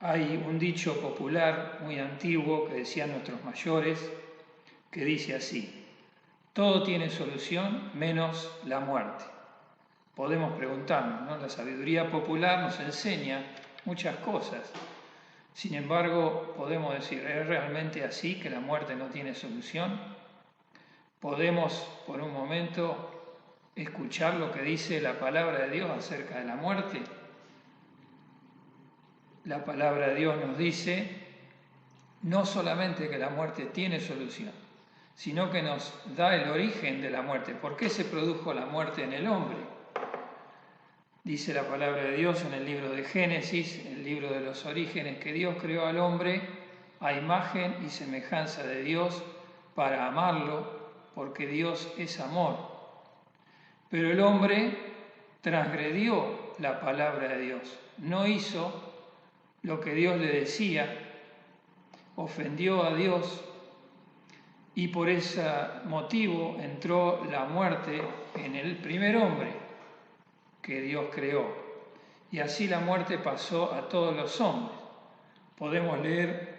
Hay un dicho popular muy antiguo que decían nuestros mayores, que dice así: todo tiene solución menos la muerte. Podemos preguntarnos, ¿no? La sabiduría popular nos enseña muchas cosas. Sin embargo, podemos decir, ¿es realmente así que la muerte no tiene solución? ¿Podemos por un momento escuchar lo que dice la palabra de Dios acerca de la muerte? La palabra de Dios nos dice no solamente que la muerte tiene solución, sino que nos da el origen de la muerte. ¿Por qué se produjo la muerte en el hombre? Dice la palabra de Dios en el libro de Génesis, el libro de los orígenes, que Dios creó al hombre a imagen y semejanza de Dios para amarlo, porque Dios es amor. Pero el hombre transgredió la palabra de Dios, no hizo lo que Dios le decía, ofendió a Dios y por ese motivo entró la muerte en el primer hombre que Dios creó. Y así la muerte pasó a todos los hombres. Podemos leer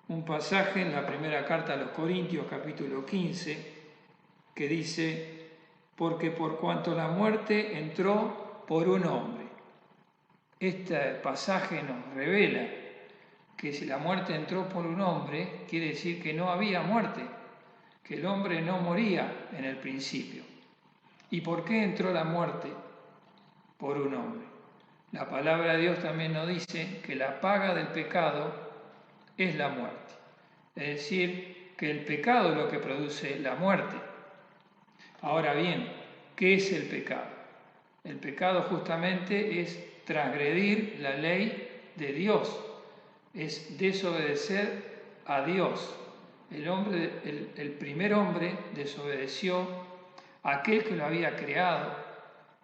un pasaje en la primera carta a los Corintios, capítulo 15, que dice: porque por cuanto la muerte entró por un hombre. Este pasaje nos revela que si la muerte entró por un hombre, quiere decir que no había muerte, que el hombre no moría en el principio. ¿Y por qué entró la muerte por un hombre? La palabra de Dios también nos dice que la paga del pecado es la muerte. Es decir, que el pecado es lo que produce la muerte. Ahora bien, ¿qué es el pecado? El pecado justamente es transgredir la ley de Dios, es desobedecer a Dios. El primer hombre desobedeció a aquel que lo había creado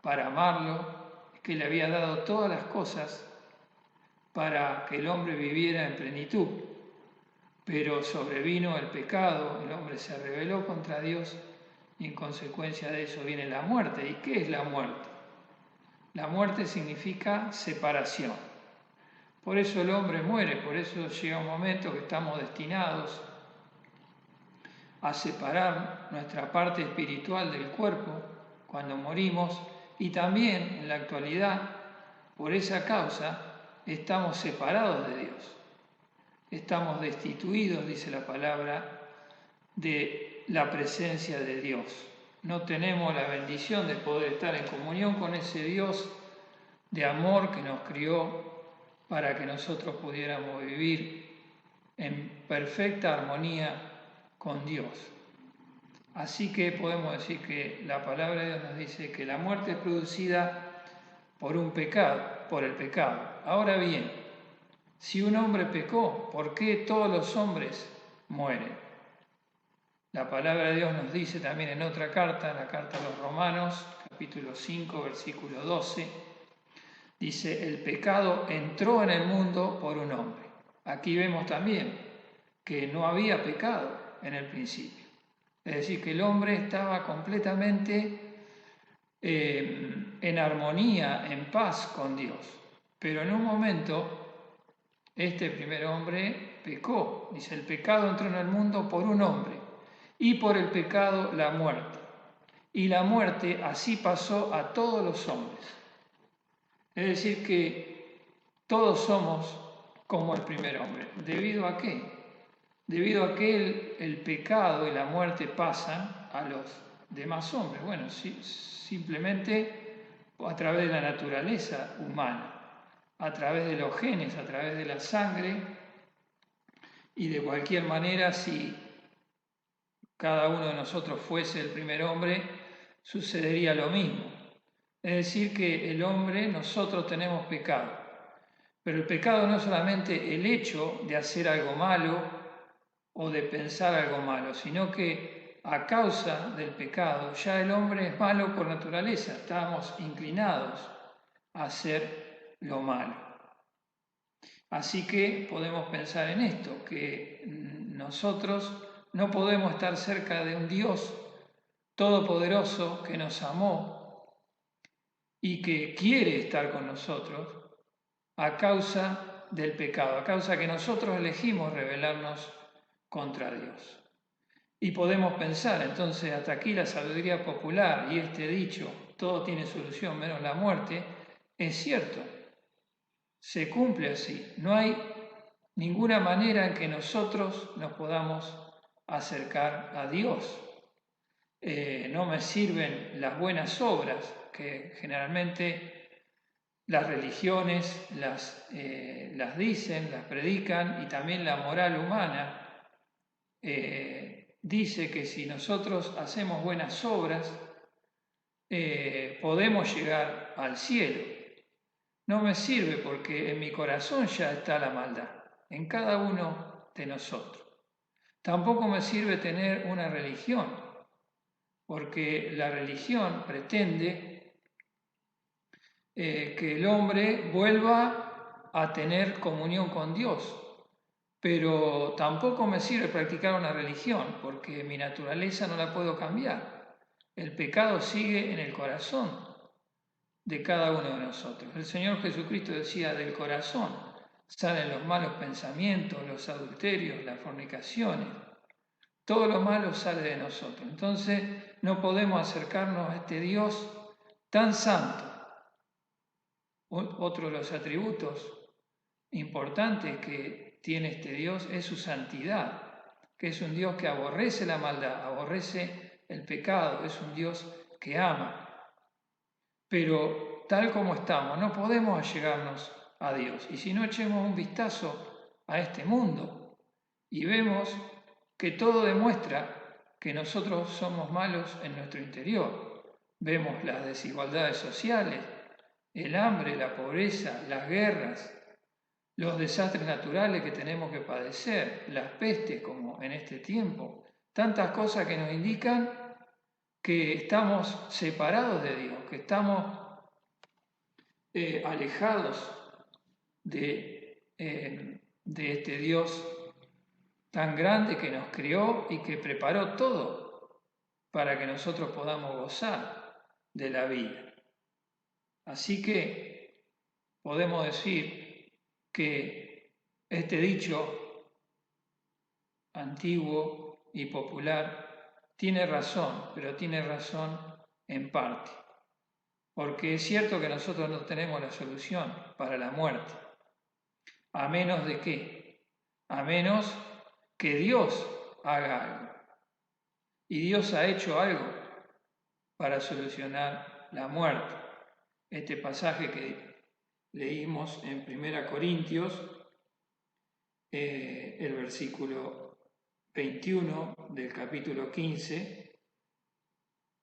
para amarlo, que le había dado todas las cosas para que el hombre viviera en plenitud. Pero sobrevino el pecado, el hombre se rebeló contra Dios y en consecuencia de eso viene la muerte. ¿Y qué es la muerte? La muerte significa separación. Por eso el hombre muere, por eso llega un momento que estamos destinados a separar nuestra parte espiritual del cuerpo cuando morimos, y también en la actualidad, por esa causa, estamos separados de Dios. Estamos destituidos, dice la palabra, de la presencia de Dios. No tenemos la bendición de poder estar en comunión con ese Dios de amor que nos crió para que nosotros pudiéramos vivir en perfecta armonía con Dios. Así que podemos decir que la palabra de Dios nos dice que la muerte es producida por un pecado, por el pecado. Ahora bien, si un hombre pecó, ¿por qué todos los hombres mueren? La palabra de Dios nos dice también en otra carta, en la carta a los Romanos, capítulo 5, versículo 12, dice: el pecado entró en el mundo por un hombre. Aquí vemos también que no había pecado en el principio. Es decir, que el hombre estaba completamente en armonía, en paz con Dios. Pero en un momento, este primer hombre pecó. Dice: el pecado entró en el mundo por un hombre, y por el pecado la muerte. Y la muerte así pasó a todos los hombres. Es decir, que todos somos como el primer hombre. ¿Debido a qué? Debido a que el pecado y la muerte pasan a los demás hombres. Bueno, simplemente a través de la naturaleza humana, a través de los genes, a través de la sangre, y de cualquier manera, si cada uno de nosotros fuese el primer hombre, sucedería lo mismo. Es decir, que el hombre, nosotros tenemos pecado. Pero el pecado no es solamente el hecho de hacer algo malo o de pensar algo malo, sino que a causa del pecado ya el hombre es malo por naturaleza, estamos inclinados a hacer lo malo. Así que podemos pensar en esto, que nosotros no podemos estar cerca de un Dios todopoderoso que nos amó y que quiere estar con nosotros a causa del pecado, a causa que nosotros elegimos rebelarnos contra Dios. Y podemos pensar, entonces, hasta aquí la sabiduría popular y este dicho, todo tiene solución menos la muerte, es cierto, se cumple así. No hay ninguna manera en que nosotros nos podamos acercar a Dios. No me sirven las buenas obras, que generalmente las religiones las dicen, las predican, y también la moral humana dice que si nosotros hacemos buenas obras, podemos llegar al cielo. No me sirve porque en mi corazón ya está la maldad, en cada uno de nosotros. Tampoco me sirve tener una religión, porque la religión pretende que el hombre vuelva a tener comunión con Dios. Pero tampoco me sirve practicar una religión, porque mi naturaleza no la puedo cambiar. El pecado sigue en el corazón de cada uno de nosotros. El Señor Jesucristo decía, del corazón salen los malos pensamientos, los adulterios, las fornicaciones. Todo lo malo sale de nosotros. Entonces no podemos acercarnos a este Dios tan santo. Otro de los atributos importantes que tiene este Dios es su santidad, que es un Dios que aborrece la maldad, aborrece el pecado, es un Dios que ama. Pero tal como estamos, no podemos allegarnos a Dios. Y si no, echemos un vistazo a este mundo y vemos que todo demuestra que nosotros somos malos en nuestro interior. Vemos las desigualdades sociales, el hambre, la pobreza, las guerras, los desastres naturales que tenemos que padecer, las pestes como en este tiempo, tantas cosas que nos indican que estamos separados de Dios, que estamos alejados de este Dios tan grande que nos crió y que preparó todo para que nosotros podamos gozar de la vida. Así que podemos decir que este dicho antiguo y popular tiene razón, pero tiene razón en parte. Porque es cierto que nosotros no tenemos la solución para la muerte. ¿A menos de qué? A menos que Dios haga algo. Y Dios ha hecho algo para solucionar la muerte. Este pasaje que leímos en 1 Corintios, el versículo 21 del capítulo 15,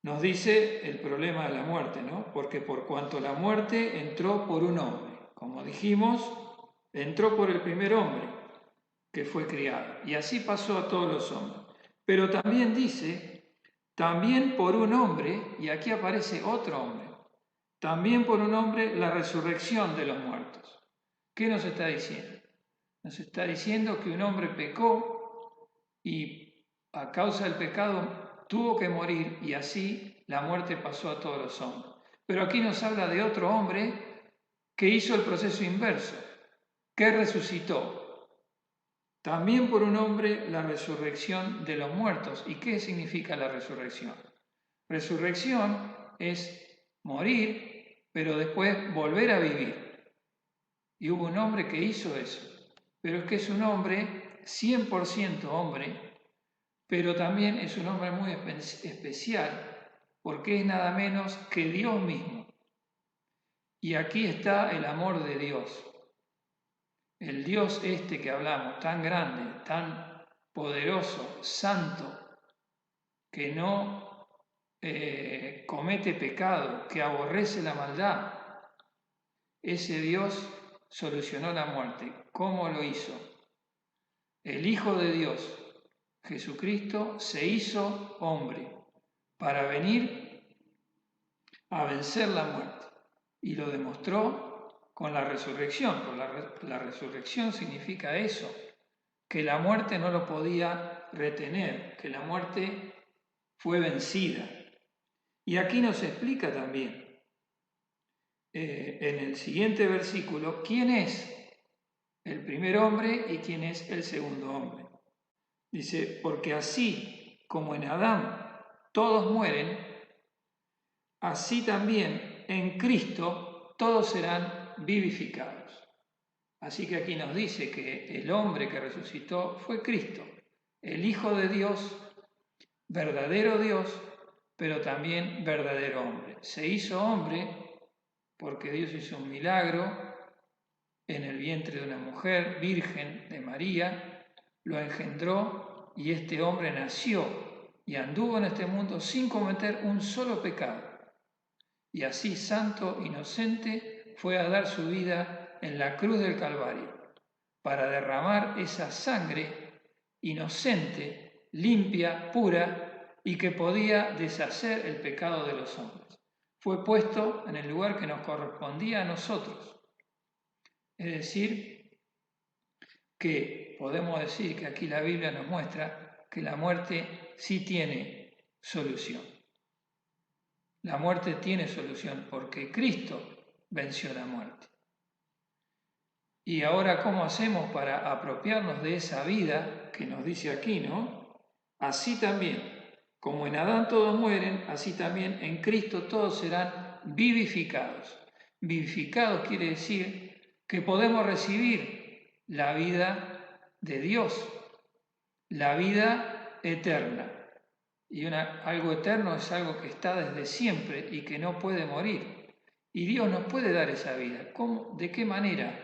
nos dice el problema de la muerte, ¿no? Porque por cuanto la muerte entró por un hombre, como dijimos, entró por el primer hombre que fue criado, y así pasó a todos los hombres. Pero también dice, también por un hombre, y aquí aparece otro hombre, también por un hombre la resurrección de los muertos. ¿Qué nos está diciendo? Nos está diciendo que un hombre pecó y a causa del pecado tuvo que morir y así la muerte pasó a todos los hombres. Pero aquí nos habla de otro hombre que hizo el proceso inverso, que resucitó. También por un hombre la resurrección de los muertos. ¿Y qué significa la resurrección? Resurrección es morir, pero después volver a vivir. Y hubo un hombre que hizo eso. Pero es que es un hombre 100% hombre, pero también es un hombre muy especial, porque es nada menos que Dios mismo. Y aquí está el amor de Dios. El Dios este que hablamos, tan grande, tan poderoso, santo, que no comete pecado, que aborrece la maldad, ese Dios solucionó la muerte. ¿Cómo lo hizo? El Hijo de Dios, Jesucristo, se hizo hombre para venir a vencer la muerte y lo demostró con la resurrección. La resurrección significa eso, que la muerte no lo podía retener, que la muerte fue vencida. Y aquí nos explica también, en el siguiente versículo, quién es el primer hombre y quién es el segundo hombre. Dice, porque así como en Adán todos mueren, así también en Cristo todos serán vivificados. Así que aquí nos dice que el hombre que resucitó fue Cristo, el Hijo de Dios, verdadero Dios, pero también verdadero hombre. Se hizo hombre porque Dios hizo un milagro en el vientre de una mujer virgen, de María, lo engendró y este hombre nació y anduvo en este mundo sin cometer un solo pecado. Y así, santo, inocente, fue a dar su vida en la cruz del Calvario, para derramar esa sangre inocente, limpia, pura, y que podía deshacer el pecado de los hombres. Fue puesto en el lugar que nos correspondía a nosotros. Es decir, que podemos decir que aquí la Biblia nos muestra que la muerte sí tiene solución. La muerte tiene solución porque Cristo venció la muerte. Y ahora, ¿cómo hacemos para apropiarnos de esa vida que nos dice aquí, no? Así también, como en Adán todos mueren, así también en Cristo todos serán vivificados. Vivificados quiere decir que podemos recibir la vida de Dios, la vida eterna. Y algo eterno es algo que está desde siempre y que no puede morir. Y Dios nos puede dar esa vida. ¿Cómo? ¿De qué manera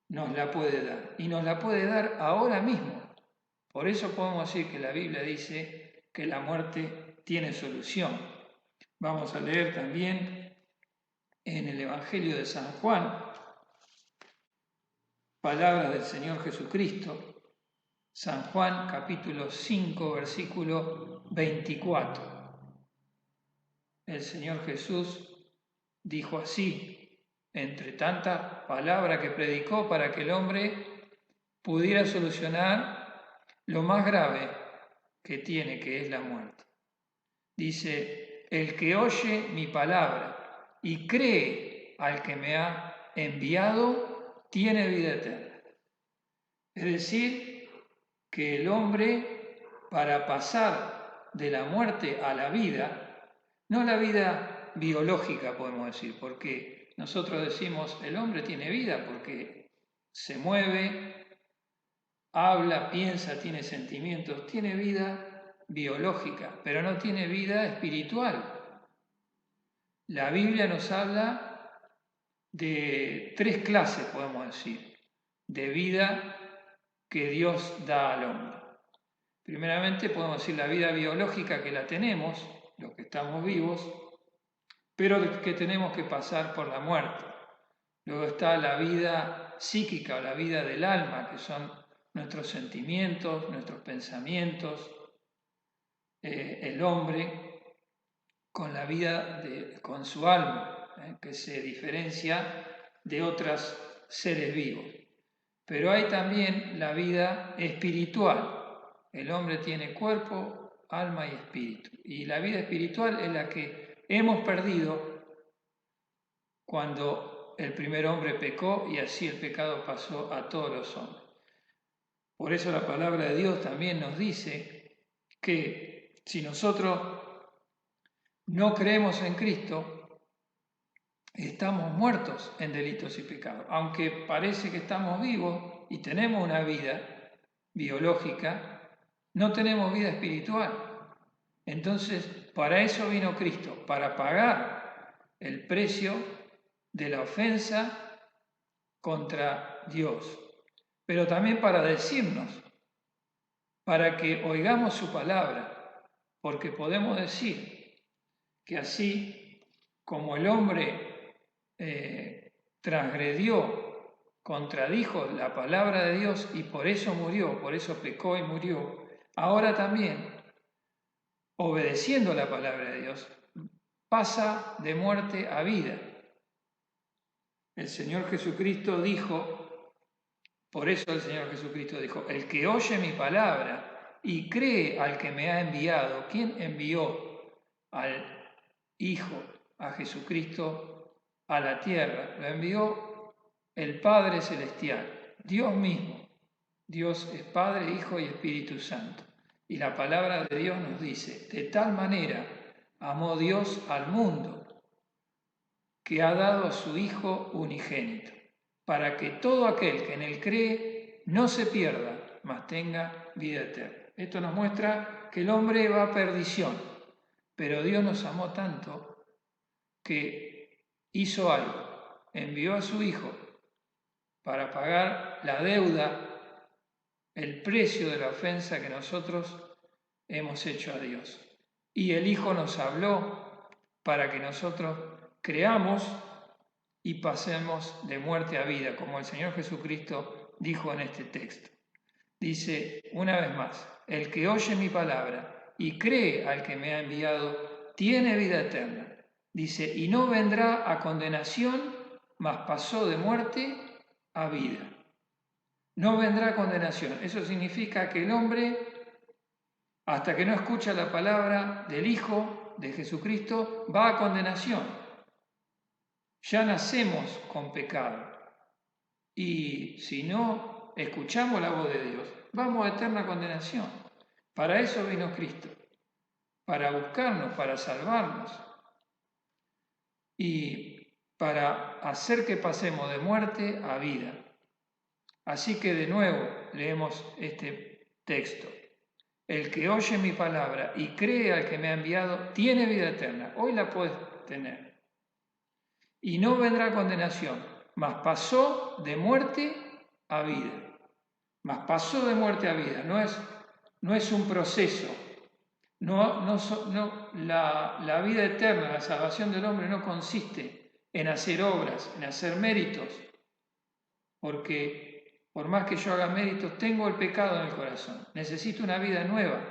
nos la puede dar? Y nos la puede dar ahora mismo. Por eso podemos decir que la Biblia dice que la muerte tiene solución. Vamos a leer también en el Evangelio de San Juan, palabras del Señor Jesucristo, San Juan capítulo 5, versículo 24. El Señor Jesús dijo así, entre tanta palabra que predicó para que el hombre pudiera solucionar lo más grave que tiene, que es la muerte. Dice, el que oye mi palabra y cree al que me ha enviado, tiene vida eterna. Es decir, que el hombre, para pasar de la muerte a la vida, no la vida biológica podemos decir, porque nosotros decimos el hombre tiene vida porque se mueve, habla, piensa, tiene sentimientos, tiene vida biológica, pero no tiene vida espiritual. La Biblia nos habla de 3 clases, podemos decir, de vida que Dios da al hombre. Primeramente podemos decir la vida biológica que la tenemos, los que estamos vivos, pero que tenemos que pasar por la muerte. Luego está la vida psíquica o la vida del alma, que son nuestros sentimientos, nuestros pensamientos, el hombre con la vida, con su alma, que se diferencia de otros seres vivos. Pero hay también la vida espiritual. El hombre tiene cuerpo, alma y espíritu. Y la vida espiritual es la que hemos perdido cuando el primer hombre pecó y así el pecado pasó a todos los hombres. Por eso la palabra de Dios también nos dice que si nosotros no creemos en Cristo, estamos muertos en delitos y pecados. Aunque parece que estamos vivos y tenemos una vida biológica, no tenemos vida espiritual. Entonces, para eso vino Cristo, para pagar el precio de la ofensa contra Dios, pero también para decirnos, para que oigamos su palabra, porque podemos decir que así como el hombre transgredió, contradijo la palabra de Dios y por eso murió, por eso pecó y murió, ahora también, obedeciendo la palabra de Dios, pasa de muerte a vida. El Señor Jesucristo dijo, por eso el Señor Jesucristo dijo, el que oye mi palabra y cree al que me ha enviado, ¿quién envió al Hijo, a Jesucristo, a la tierra? Lo envió el Padre Celestial. Dios mismo. Dios es Padre, Hijo y Espíritu Santo. Y la palabra de Dios nos dice, de tal manera amó Dios al mundo, que ha dado a su Hijo unigénito, para que todo aquel que en él cree no se pierda, mas tenga vida eterna. Esto nos muestra que el hombre va a perdición, pero Dios nos amó tanto que hizo algo, envió a su Hijo para pagar la deuda, el precio de la ofensa que nosotros hemos hecho a Dios. Y el Hijo nos habló para que nosotros creamos y pasemos de muerte a vida, como el Señor Jesucristo dijo en este texto. Dice una vez más, el que oye mi palabra y cree al que me ha enviado, tiene vida eterna. Dice, y no vendrá a condenación, mas pasó de muerte a vida. No vendrá a condenación. Eso significa que el hombre, hasta que no escucha la palabra del Hijo de Jesucristo, va a condenación. Ya nacemos con pecado. Y si no escuchamos la voz de Dios, vamos a eterna condenación. Para eso vino Cristo, para buscarnos, para salvarnos y para hacer que pasemos de muerte a vida. Así que de nuevo leemos este texto. El que oye mi palabra y cree al que me ha enviado, tiene vida eterna. Hoy la puedes tener. Y no vendrá condenación, mas pasó de muerte a vida. Mas pasó de muerte a vida. No es un proceso. La vida eterna, la salvación del hombre no consiste en hacer obras, en hacer méritos. Porque por más que yo haga méritos, tengo el pecado en el corazón. Necesito una vida nueva.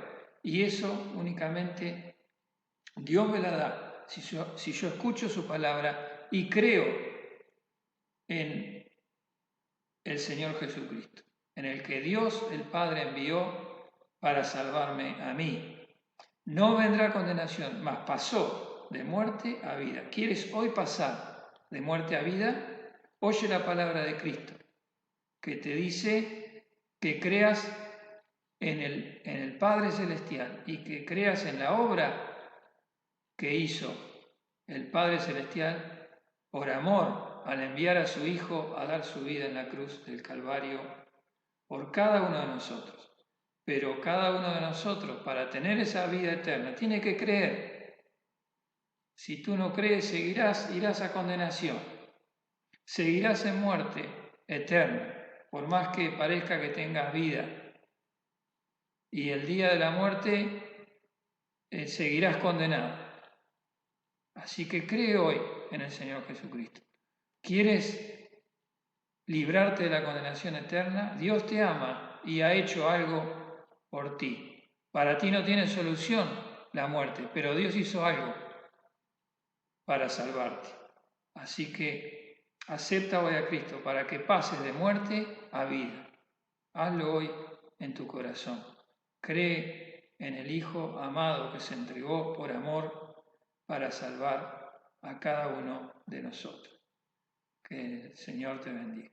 Y eso únicamente Dios me la da si yo escucho su palabra y creo en el Señor Jesucristo, en el que Dios el Padre envió para salvarme a mí. No vendrá condenación, mas pasó de muerte a vida. ¿Quieres hoy pasar de muerte a vida? Oye la palabra de Cristo, que te dice que creas en el Padre Celestial y que creas en la obra que hizo el Padre Celestial por amor al enviar a su Hijo a dar su vida en la cruz del Calvario por cada uno de nosotros. Pero cada uno de nosotros, para tener esa vida eterna, tiene que creer. Si tú no crees, irás a condenación. Seguirás en muerte eterna, por más que parezca que tengas vida. Y el día de la muerte seguirás condenado. Así que cree hoy en el Señor Jesucristo. ¿Quieres librarte de la condenación eterna? Dios te ama y ha hecho algo por ti. Para ti no tiene solución la muerte, pero Dios hizo algo para salvarte. Así que acepta hoy a Cristo para que pases de muerte a vida. Hazlo hoy en tu corazón. Cree en el Hijo amado que se entregó por amor para salvar a cada uno de nosotros. Que el Señor te bendiga.